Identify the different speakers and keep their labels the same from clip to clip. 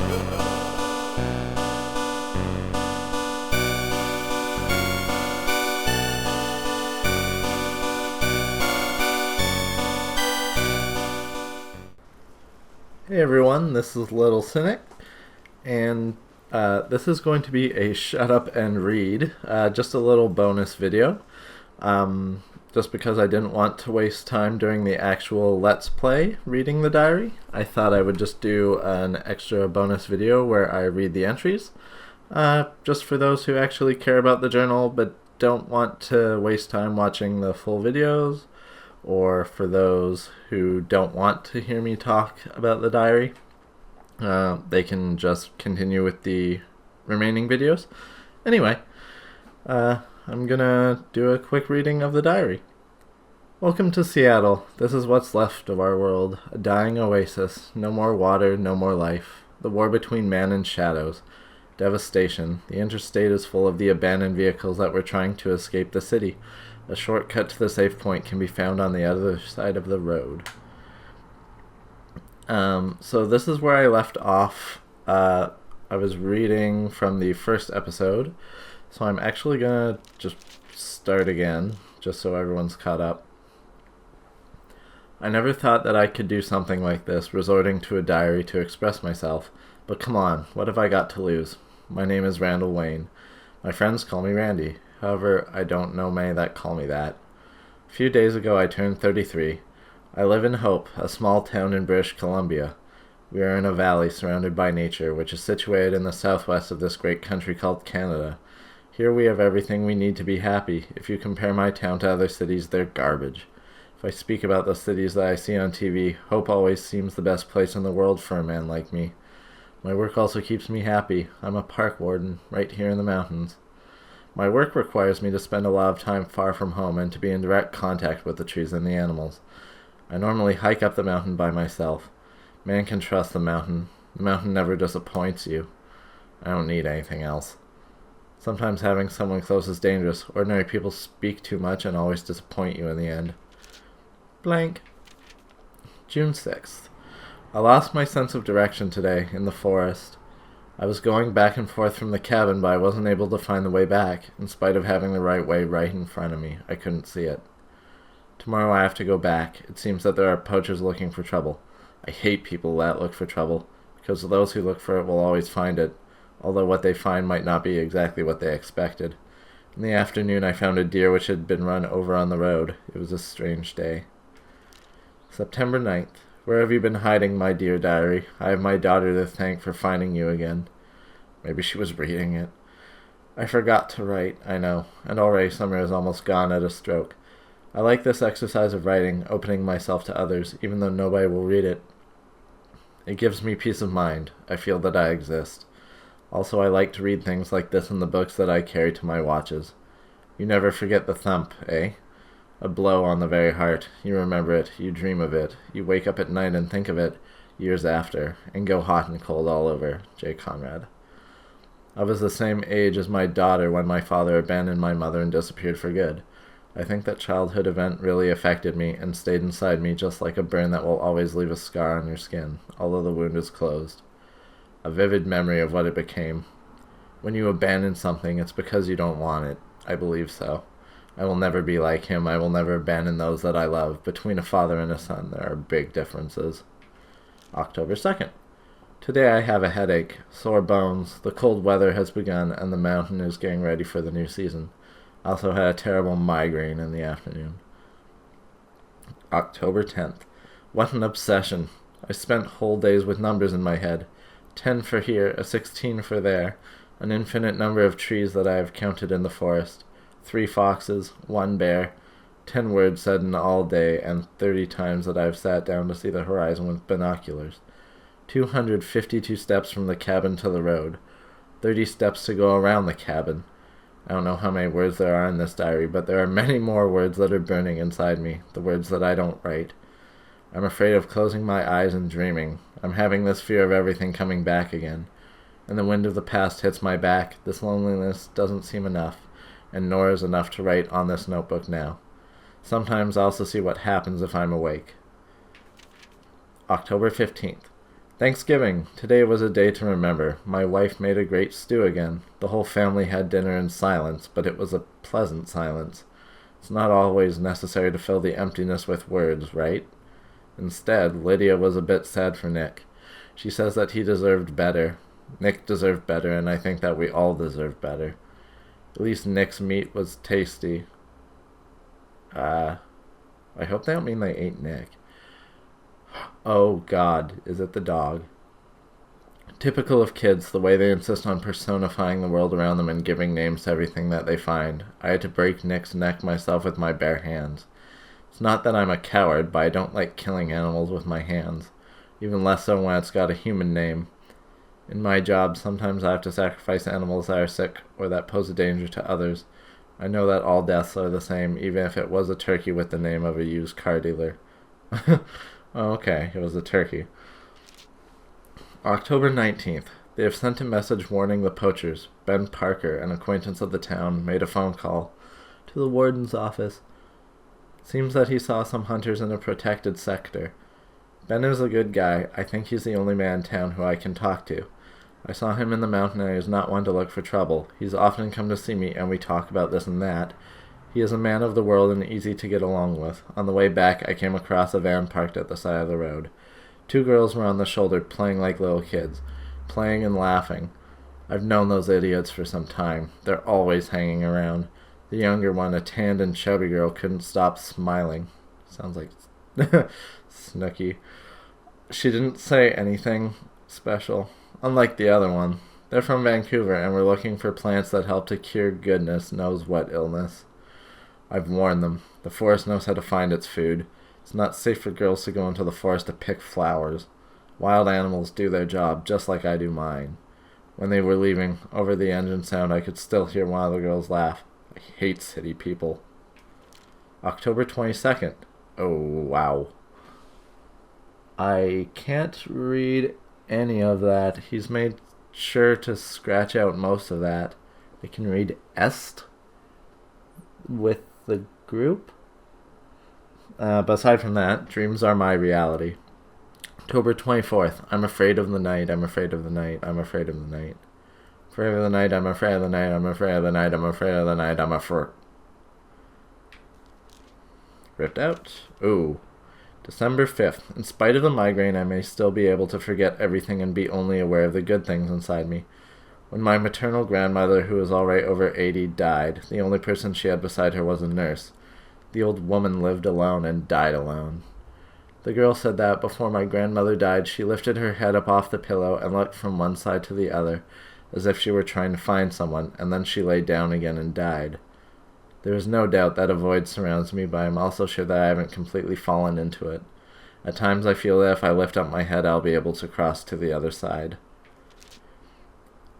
Speaker 1: Hey everyone, this is LittleCynic, and this is going to be a shut up and read, just a little bonus video, just because I didn't want to waste time during the actual Let's Play reading the diary. I thought I would just do an extra bonus video where I read the entries, just for those who actually care about the journal but don't want to waste time watching the full videos, or for those who don't want to hear me talk about the diary, they can just continue with the remaining videos. Anyway, I'm gonna do a quick reading of the diary. Welcome to Seattle. This is what's left of our world, a dying oasis. No more water, no more life. The war between man and shadows. Devastation. The interstate is full of the abandoned vehicles that were trying to escape the city. A shortcut to the safe point can be found on the other side of the road. So this is where I left off. I was reading from the first episode, so I'm actually gonna just start again, just so everyone's caught up. I never thought that I could do something like this, resorting to a diary to express myself. But come on, what have I got to lose? My name is Randall Wayne. My friends call me Randy. However, I don't know many that call me that. A few days ago I turned 33. I live in Hope, a small town in British Columbia. We are in a valley surrounded by nature, which is situated in the southwest of this great country called Canada. Here we have everything we need to be happy. If you compare my town to other cities, they're garbage. If I speak about the cities that I see on TV, Hope always seems the best place in the world for a man like me. My work also keeps me happy. I'm a park warden, right here in the mountains. My work requires me to spend a lot of time far from home and to be in direct contact with the trees and the animals. I normally hike up the mountain by myself. Man can trust the mountain. The mountain never disappoints you. I don't need anything else. Sometimes having someone close is dangerous. Ordinary people speak too much and always disappoint you in the end. Blank. June 6th. I lost my sense of direction today in the forest. I was going back and forth from the cabin, but I wasn't able to find the way back. In spite of having the right way right in front of me, I couldn't see it. Tomorrow I have to go back. It seems that there are poachers looking for trouble. I hate people that look for trouble, because those who look for it will always find it, although what they find might not be exactly what they expected. In the afternoon I found a deer which had been run over on the road. It was a strange day. September 9th. Where have you been hiding, my dear diary? I have my daughter to thank for finding you again. Maybe she was reading it. I forgot to write, I know, and already summer is almost gone at a stroke. I like this exercise of writing, opening myself to others, even though nobody will read it. It gives me peace of mind. I feel that I exist. Also, I like to read things like this in the books that I carry to my watches. You never forget the thump, eh? A blow on the very heart. You remember it. You dream of it. You wake up at night and think of it years after, and go hot and cold all over. J. Conrad. I was the same age as my daughter when my father abandoned my mother and disappeared for good. I think that childhood event really affected me and stayed inside me just like a burn that will always leave a scar on your skin, although the wound is closed. A vivid memory of what it became. When you abandon something, it's because you don't want it. I believe so. I will never be like him. I will never abandon those that I love. Between a father and a son, there are big differences. October 2nd. Today I have a headache, sore bones, the cold weather has begun, and the mountain is getting ready for the new season. I also had a terrible migraine in the afternoon. October 10th. What an obsession. I spent whole days with numbers in my head. 10 for here, a 16 for there, an infinite number of trees that I have counted in the forest. 3 foxes, 1 bear, 10 words said in all day, and 30 times that I have sat down to see the horizon with binoculars. 252 steps from the cabin to the road. 30 steps to go around the cabin. I don't know how many words there are in this diary, but there are many more words that are burning inside me, the words that I don't write. I'm afraid of closing my eyes and dreaming. I'm having this fear of everything coming back again. And the wind of the past hits my back. This loneliness doesn't seem enough, and nor is enough to write on this notebook now. Sometimes I also see what happens if I'm awake. October 15th. Thanksgiving. Today was a day to remember. My wife made a great stew again. The whole family had dinner in silence, but it was a pleasant silence. It's not always necessary to fill the emptiness with words, right? Instead, Lydia was a bit sad for Nick. She says that he deserved better. Nick deserved better, and I think that we all deserve better. At least Nick's meat was tasty. I hope they don't mean they ate Nick. Oh, God, is it the dog? Typical of kids, the way they insist on personifying the world around them and giving names to everything that they find. I had to break Nick's neck myself with my bare hands. It's not that I'm a coward, but I don't like killing animals with my hands. Even less so when it's got a human name. In my job, sometimes I have to sacrifice animals that are sick or that pose a danger to others. I know that all deaths are the same, even if it was a turkey with the name of a used car dealer. Oh, okay, it was a turkey. October 19th. They have sent a message warning the poachers. Ben Parker, an acquaintance of the town, made a phone call to the warden's office. Seems that he saw some hunters in a protected sector. Ben is a good guy. I think he's the only man in town who I can talk to. I saw him in the mountain and he is not one to look for trouble. He's often come to see me and we talk about this and that. He is a man of the world and easy to get along with. On the way back, I came across a van parked at the side of the road. 2 girls were on the shoulder playing like little kids, playing and laughing. I've known those idiots for some time. They're always hanging around. The younger one, a tanned and chubby girl, couldn't stop smiling. Sounds like Snooky. She didn't say anything special, unlike the other one. They're from Vancouver and we're looking for plants that help to cure goodness knows what illness. I've warned them. The forest knows how to find its food. It's not safe for girls to go into the forest to pick flowers. Wild animals do their job just like I do mine. When they were leaving, over the engine sound, I could still hear one of the girls laugh. I hate city people. October 22nd. Oh, wow. I can't read any of that. He's made sure to scratch out most of that. I can read est with the group. But aside from that, dreams are my reality. October 24th. I'm afraid of the night. I'm afraid of the night. I'm afraid of the night. Afraid of the night. I'm afraid of the night. I'm afraid of the night. I'm afraid of the night. I'm afraid. Ripped out. Ooh. December 5th. In spite of the migraine, I may still be able to forget everything and be only aware of the good things inside me. When my maternal grandmother, who was already over 80, died, the only person she had beside her was a nurse. The old woman lived alone and died alone. The girl said that before my grandmother died, she lifted her head up off the pillow and looked from one side to the other, as if she were trying to find someone, and then she lay down again and died. There is no doubt that a void surrounds me, but I am also sure that I haven't completely fallen into it. At times I feel that if I lift up my head, I'll be able to cross to the other side.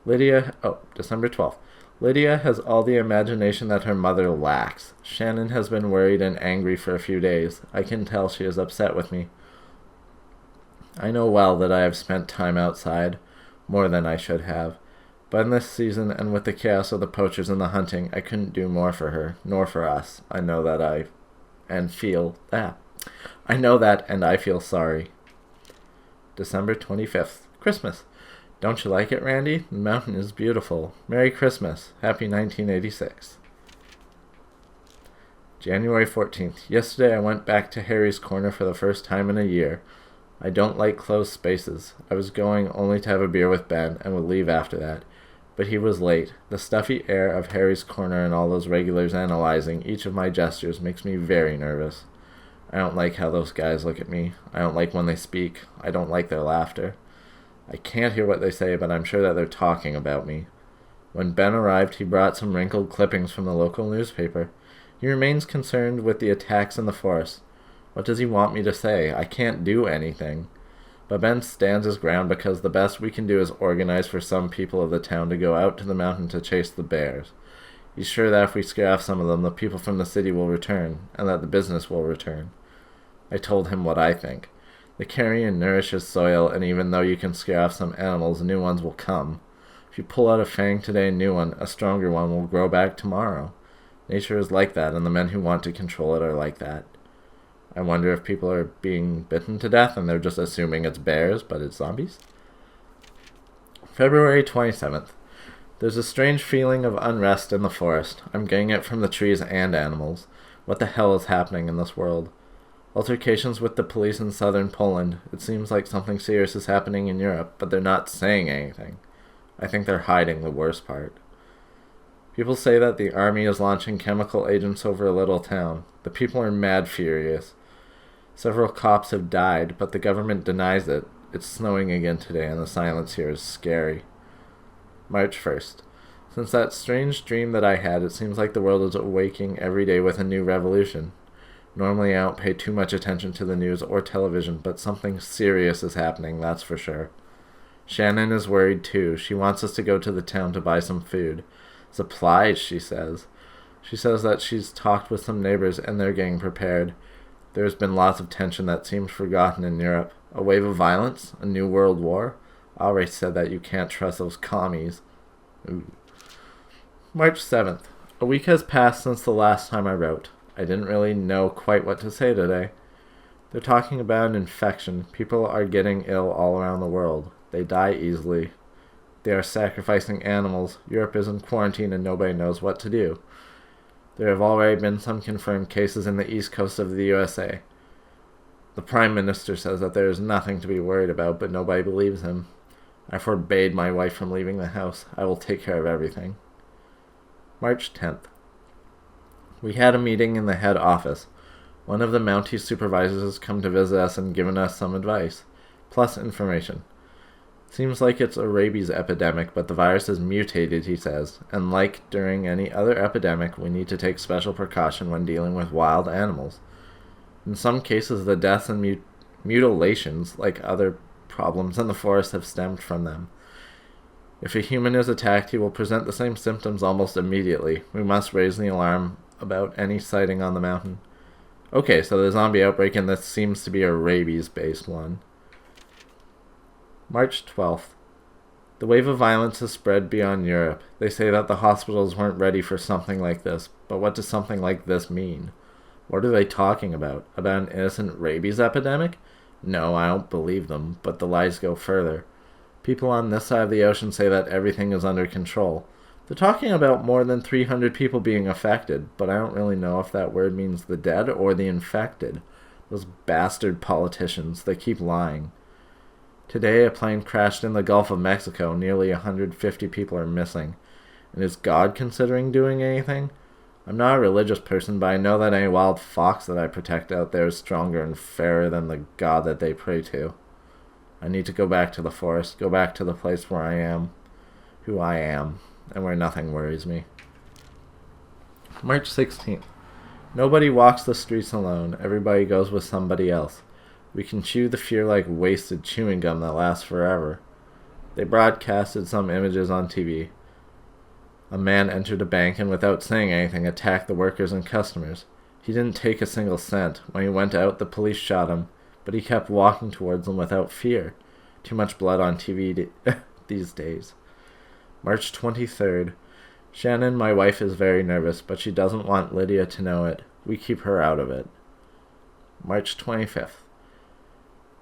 Speaker 1: December 12th. Lydia has all the imagination that her mother lacks. Shannon has been worried and angry for a few days. I can tell she is upset with me. I know well that I have spent time outside, more than I should have. But in this season, and with the chaos of the poachers and the hunting, I couldn't do more for her, nor for us. I know that and I feel sorry. December 25th. Christmas. Don't you like it, Randy? The mountain is beautiful. Merry Christmas. Happy 1986. January 14th. Yesterday I went back to Harry's Corner for the first time in a year. I don't like closed spaces. I was going only to have a beer with Ben and would leave after that. But he was late. The stuffy air of Harry's Corner and all those regulars analyzing each of my gestures makes me very nervous. I don't like how those guys look at me. I don't like when they speak. I don't like their laughter. I can't hear what they say, but I'm sure that they're talking about me. When Ben arrived, he brought some wrinkled clippings from the local newspaper. He remains concerned with the attacks in the forest. What does he want me to say? I can't do anything. But Ben stands his ground because the best we can do is organize for some people of the town to go out to the mountain to chase the bears. He's sure that if we scare off some of them, the people from the city will return, and that the business will return. I told him what I think. The carrion nourishes soil, and even though you can scare off some animals, new ones will come. If you pull out a fang today, a new one, a stronger one, will grow back tomorrow. Nature is like that, and the men who want to control it are like that. I wonder if people are being bitten to death and they're just assuming it's bears, but it's zombies. February 27th. There's a strange feeling of unrest in the forest. I'm getting it from the trees and animals. What the hell is happening in this world? Altercations with the police in southern Poland. It seems like something serious is happening in Europe, but they're not saying anything. I think they're hiding the worst part. People say that the army is launching chemical agents over a little town. The people are mad furious. Several cops have died, but the government denies it. It's snowing again today, and the silence here is scary. March 1st. Since that strange dream that I had, it seems like the world is awaking every day with a new revolution. Normally I don't pay too much attention to the news or television, but something serious is happening, that's for sure. Shannon is worried too. She wants us to go to the town to buy some food. Supplies, she says. She says that she's talked with some neighbors and they're getting prepared. There's been lots of tension that seems forgotten in Europe. A wave of violence? A new world war? I already said that you can't trust those commies. Ooh. March 7th. A week has passed since the last time I wrote. I didn't really know quite what to say today. They're talking about an infection. People are getting ill all around the world. They die easily. They are sacrificing animals. Europe is in quarantine and nobody knows what to do. There have already been some confirmed cases in the east coast of the USA. The Prime Minister says that there is nothing to be worried about, but nobody believes him. I forbade my wife from leaving the house. I will take care of everything. March 10th. We had a meeting in the head office. One of the Mountie supervisors has come to visit us and given us some advice, plus information. Seems like it's a rabies epidemic, but the virus is mutated, he says, and like during any other epidemic, we need to take special precaution when dealing with wild animals. In some cases, the deaths and mutilations, like other problems in the forest, have stemmed from them. If a human is attacked, he will present the same symptoms almost immediately. We must raise the alarm about any sighting on the mountain. Okay, so the zombie outbreak in this seems to be a rabies-based one. March 12th. The wave of violence has spread beyond Europe. They say that the hospitals weren't ready for something like this, but what does something like this mean? What are they talking about? About an innocent rabies epidemic? No, I don't believe them, but the lies go further. People on this side of the ocean say that everything is under control. They're talking about more than 300 people being affected, but I don't really know if that word means the dead or the infected. Those bastard politicians, they keep lying. Today, a plane crashed in the Gulf of Mexico. Nearly 150 people are missing. And is God considering doing anything? I'm not a religious person, but I know that any wild fox that I protect out there is stronger and fairer than the God that they pray to. I need to go back to the forest, go back to the place where I am, who I am, and where nothing worries me. March 16th. Nobody walks the streets alone. Everybody goes with somebody else. We can chew the fear like wasted chewing gum that lasts forever. They broadcasted some images on TV. A man entered a bank and without saying anything attacked the workers and customers. He didn't take a single cent. When he went out, the police shot him, but he kept walking towards them without fear. Too much blood on TV these days. March 23rd. Shannon, my wife, is very nervous, but she doesn't want Lydia to know it. We keep her out of it. March 25th.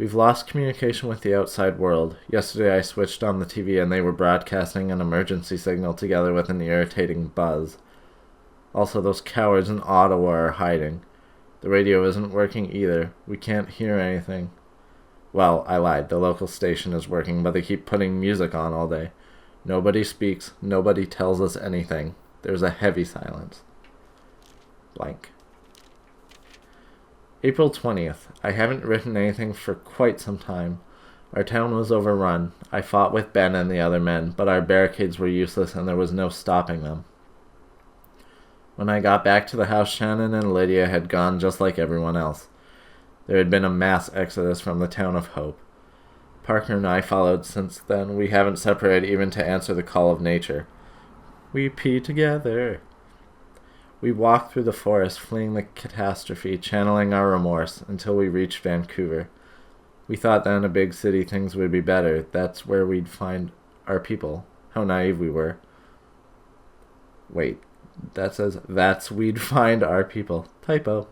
Speaker 1: We've lost communication with the outside world. Yesterday I switched on the TV and they were broadcasting an emergency signal together with an irritating buzz. Also, those cowards in Ottawa are hiding. The radio isn't working either. We can't hear anything. Well, I lied. The local station is working, but they keep putting music on all day. Nobody speaks. Nobody tells us anything. There's a heavy silence. Blank. April 20th. I haven't written anything for quite some time. Our town was overrun. I fought with Ben and the other men, but our barricades were useless and there was no stopping them. When I got back to the house, Shannon and Lydia had gone just like everyone else. There had been a mass exodus from the town of Hope. Parker and I followed since then. We haven't separated even to answer the call of nature. We pee together. We walked through the forest, fleeing the catastrophe, channeling our remorse, until we reached Vancouver. We thought that in a big city things would be better. That's where we'd find our people. How naive we were. Wait, that says, that's we'd find our people. Typo.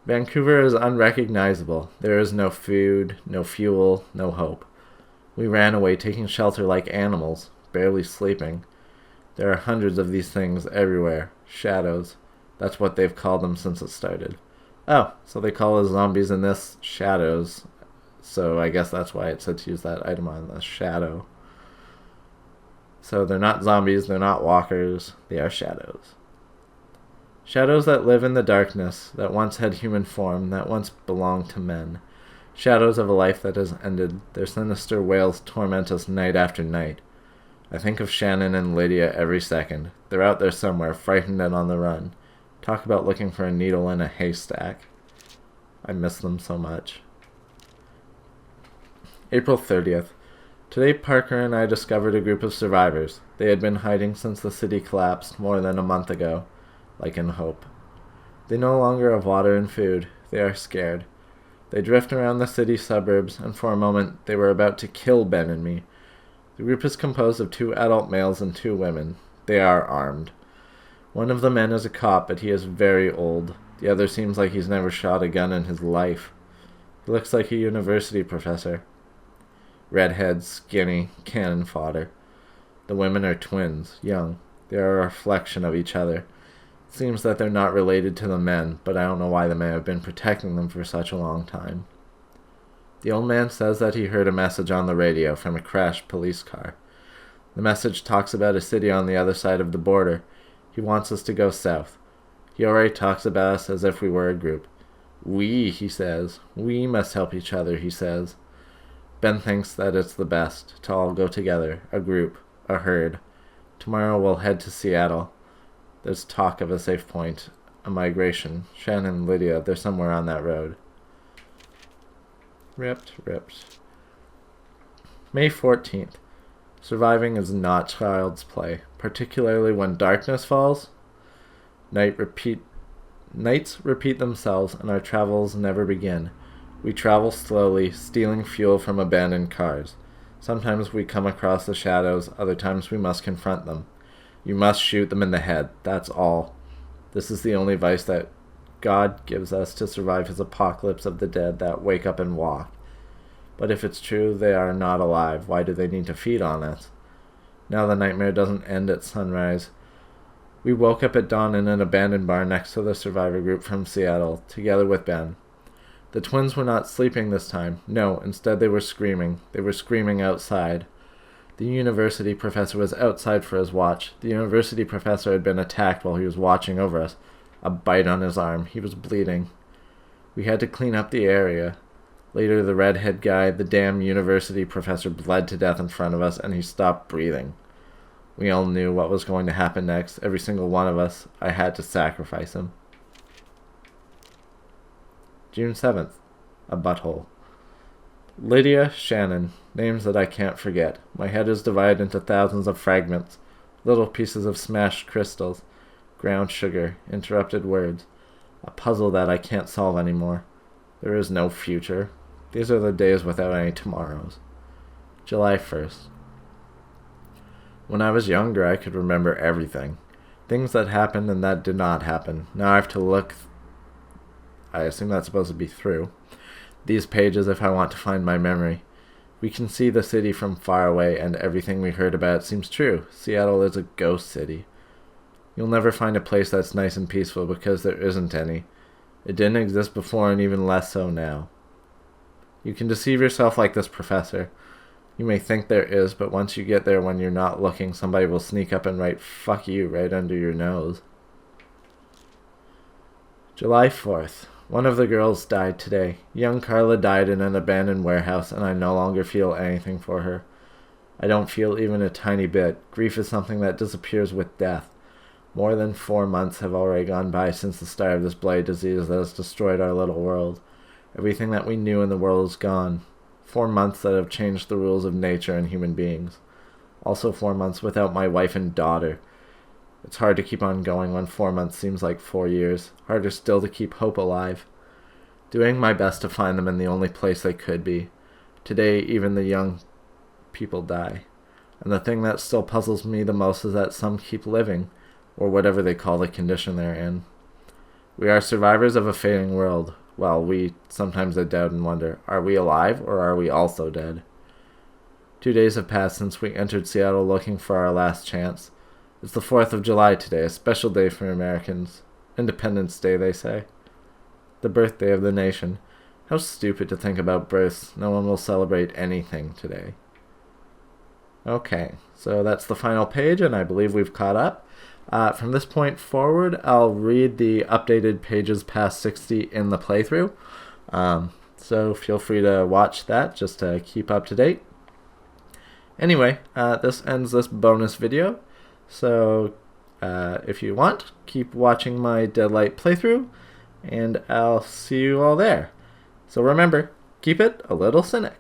Speaker 1: Vancouver is unrecognizable. There is no food, no fuel, no hope. We ran away taking shelter like animals, barely sleeping. There are hundreds of these things everywhere. Shadows. That's what they've called them since it started. Oh, so they call the zombies in this shadows. So I guess that's why it said to use that item on the shadow. So they're not zombies, they're not walkers, they are shadows. Shadows that live in the darkness, that once had human form, that once belonged to men. Shadows of a life that has ended. Their sinister wails torment us night after night. I think of Shannon and Lydia every second. They're out there somewhere, frightened and on the run. Talk about looking for a needle in a haystack. I miss them so much. April 30th. Today Parker and I discovered a group of survivors. They had been hiding since the city collapsed more than a month ago, like in hope. They no longer have water and food. They are scared. They drift around the city suburbs, and for a moment they were about to kill Ben and me. The group is composed of 2 adult males and 2 women. They are armed. One of the men is a cop, but he is very old. The other seems like he's never shot a gun in his life. He looks like a university professor. Redhead, skinny, cannon fodder. The women are twins, young. They are a reflection of each other. It seems that they're not related to the men, but I don't know why the men have been protecting them for such a long time. The old man says that he heard a message on the radio from a crashed police car. The message talks about a city on the other side of the border. He wants us to go south. He already talks about us as if we were a group. We, he says. We must help each other, he says. Ben thinks that it's the best to all go together, a group, a herd. Tomorrow we'll head to Seattle. There's talk of a safe point, a migration. Shannon and Lydia, they're somewhere on that road. Ripped. May 14th. Surviving is not child's play, particularly when darkness falls. Nights repeat themselves and our travels never begin. We travel slowly, stealing fuel from abandoned cars. Sometimes we come across the shadows, other times we must confront them. You must shoot them in the head, that's all. This is the only vice that God gives us to survive his apocalypse of the dead that wake up and walk. But if it's true they are not alive, why do they need to feed on us? Now the nightmare doesn't end at sunrise. We woke up at dawn in an abandoned bar next to the survivor group from Seattle, together with Ben. The twins were not sleeping this time. No, instead they were screaming. They were screaming outside. The university professor was outside for his watch. The university professor had been attacked while he was watching over us. A bite on his arm. He was bleeding. We had to clean up the area. Later, the redhead guy, the damn university professor, bled to death in front of us, and he stopped breathing. We all knew what was going to happen next. Every single one of us. I had to sacrifice him. June 7th. A butthole. Lydia, Shannon. Names that I can't forget. My head is divided into thousands of fragments. Little pieces of smashed crystals. Ground sugar. Interrupted words. A puzzle that I can't solve anymore. There is no future. These are the days without any tomorrows. July 1st. When I was younger, I could remember everything. Things that happened and that did not happen. Now I have to look... I assume that's supposed to be through these pages if I want to find my memory. We can see the city from far away, and everything we heard about it seems true. Seattle is a ghost city. You'll never find a place that's nice and peaceful because there isn't any. It didn't exist before and even less so now. You can deceive yourself like this professor. You may think there is, but once you get there when you're not looking, somebody will sneak up and write "fuck you" right under your nose. July 4th. One of the girls died today. Young Carla died in an abandoned warehouse, and I no longer feel anything for her. I don't feel even a tiny bit. Grief is something that disappears with death. More than 4 months have already gone by since the start of this bloody disease that has destroyed our little world. Everything that we knew in the world is gone. 4 months that have changed the rules of nature and human beings. Also 4 months without my wife and daughter. It's hard to keep on going when 4 months seems like 4 years. Harder still to keep hope alive. Doing my best to find them in the only place they could be. Today, even the young people die. And the thing that still puzzles me the most is that some keep living, or whatever they call the condition they're in. We are survivors of a fading world. Well, we sometimes doubt and wonder, are we alive or are we also dead? 2 days have passed since we entered Seattle looking for our last chance. It's the 4th of July today, a special day for Americans. Independence Day, they say. The birthday of the nation. How stupid to think about births. No one will celebrate anything today. Okay, so that's the final page, and I believe we've caught up. From this point forward, I'll read the updated pages past 60 in the playthrough. So feel free to watch that just to keep up to date. Anyway, this ends this bonus video. So if you want, keep watching my Deadlight playthrough, and I'll see you all there. So remember, keep it a little cynic.